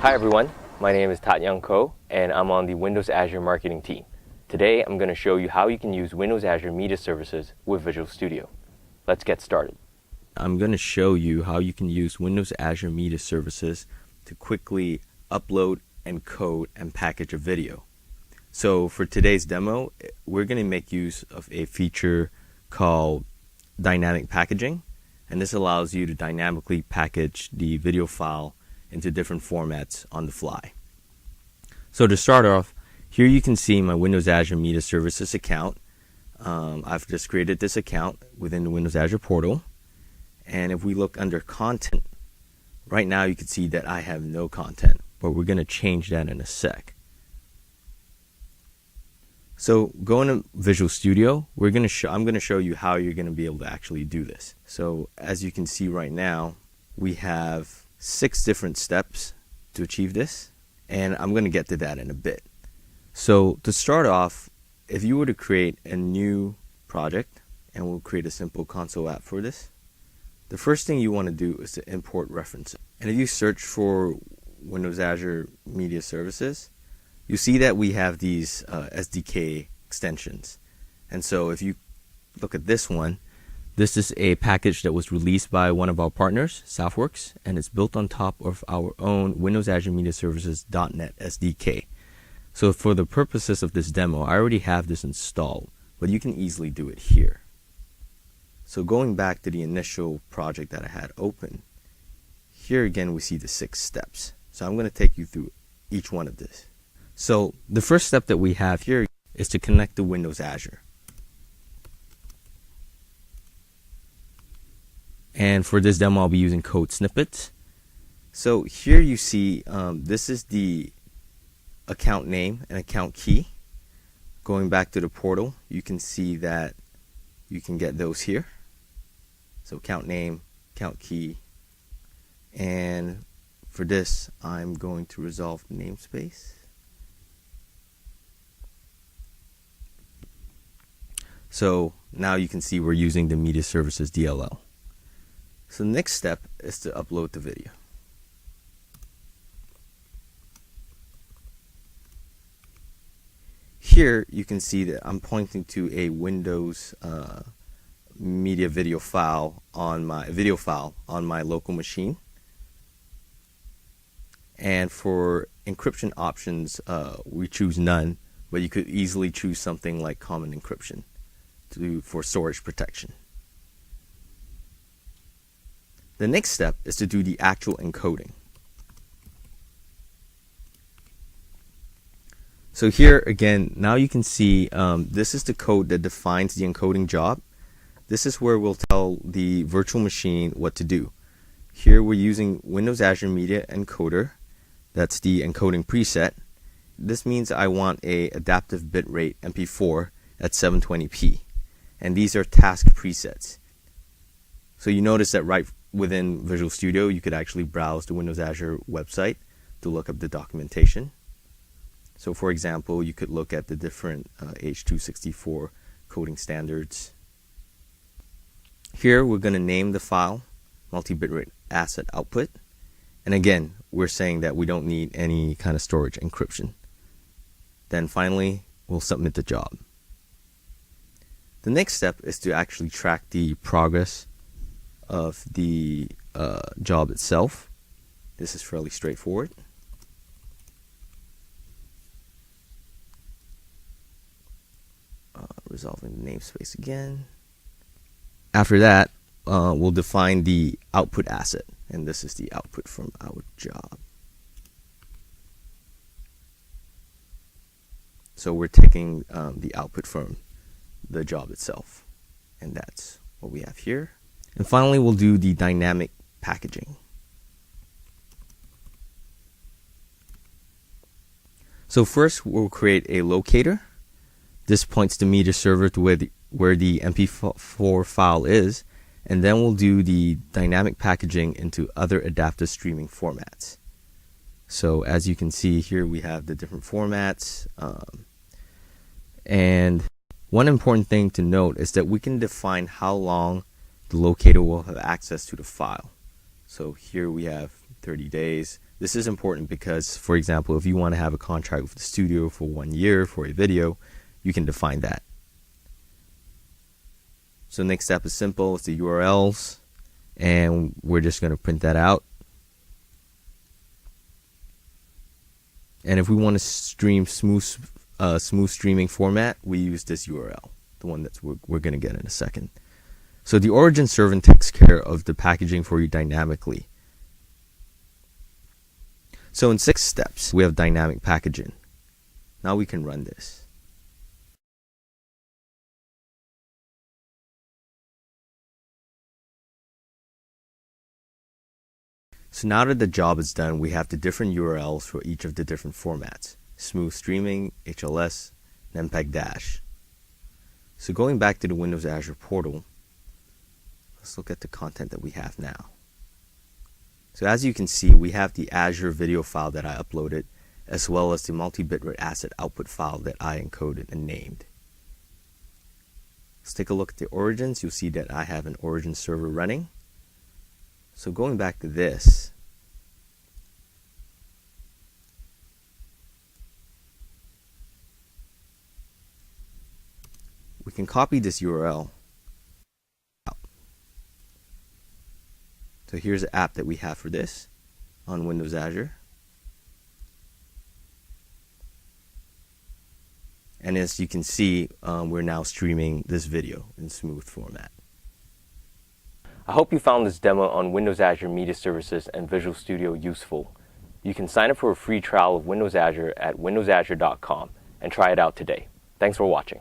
Hi everyone, my name is Tat Young Ko and I'm on the Windows Azure marketing team. Today I'm going to show you how you can use Windows Azure Media Services with Visual Studio. Let's get started. I'm going to show you how you can use Windows Azure Media Services to quickly upload, encode, and package a video. So for today's demo, we're going to make use of a feature called dynamic packaging, and this allows you to dynamically package the video file into different formats on the fly. So to start off, here you can see my Windows Azure Media Services account. I've just created this account within the Windows Azure portal, and if we look under content, right now you can see that I have no content, but we're going to change that in a sec. So going to Visual Studio, I'm going to show you how you're going to be able to actually do this. So as you can see right now, we have 6 different steps to achieve this, and I'm going to get to that in a bit. So to start off, if you were to create a new project, and we'll create a simple console app for this, the first thing you want to do is to import references. And if you search for Windows Azure Media Services, you see that we have these SDK extensions. And so if you look at this one, this is a package that was released by one of our partners, Southworks, and it's built on top of our own Windows Azure Media Services .NET SDK. So for the purposes of this demo, I already have this installed, but you can easily do it here. So going back to the initial project that I had open, here again we see the 6 steps. So I'm going to take you through each one of this. So the first step that we have here is to connect to Windows Azure. And for this demo, I'll be using code snippets. So here you see this is the account name and account key. Going back to the portal, you can see that you can get those here. So account name, account key, and for this, I'm going to resolve the namespace. So now you can see we're using the Media Services DLL. So the next step is to upload the video. Here you can see that I'm pointing to a Windows media video file on my local machine. And for encryption options, we choose none, but you could easily choose something like common encryption for storage protection. The next step is to do the actual encoding. So here again, now you can see this is the code that defines the encoding job. This is where we'll tell the virtual machine what to do. Here we're using Windows Azure Media Encoder. That's the encoding preset. This means I want a adaptive bitrate MP4 at 720p. And these are task presets. So you notice that right within Visual Studio, you could actually browse the Windows Azure website to look up the documentation. So for example, you could look at the different H.264 coding standards. Here we're going to name the file multi-bitrate asset output. And again, we're saying that we don't need any kind of storage encryption. Then finally, we'll submit the job. The next step is to actually track the progress of the job itself. This is fairly straightforward. Resolving the namespace again. After that, we'll define the output asset, and this is the output from our job. So we're taking the output from the job itself, and that's what we have here. And finally, we'll do the dynamic packaging. So first, we'll create a locator. This points the media server to where the MP4 file is, and then we'll do the dynamic packaging into other adaptive streaming formats. So as you can see here, we have the different formats, and one important thing to note is that we can define how long the locator will have access to the file. So here we have 30 days, This is important because, for example, if you want to have a contract with the studio for 1 year for a video, you can define that. So the next step is simple. It's the URLs, and we're just going to print that out. And if we want to stream smooth streaming format, we use this URL, the one that we're going to get in a second. So the origin servant takes care of the packaging for you dynamically. So in 6 steps, we have dynamic packaging. Now we can run this. So now that the job is done, we have the different URLs for each of the different formats: smooth streaming, HLS, and MPEG-. So going back to the Windows Azure portal, let's look at the content that we have now. So as you can see, we have the Azure video file that I uploaded, as well as the multi-bitrate asset output file that I encoded and named. Let's take a look at the origins. You'll see that I have an origin server running. So going back to this, we can copy this URL. So here's the app that we have for this on Windows Azure. And as you can see, we're now streaming this video in smooth format. I hope you found this demo on Windows Azure Media Services and Visual Studio useful. You can sign up for a free trial of Windows Azure at windowsazure.com and try it out today. Thanks for watching.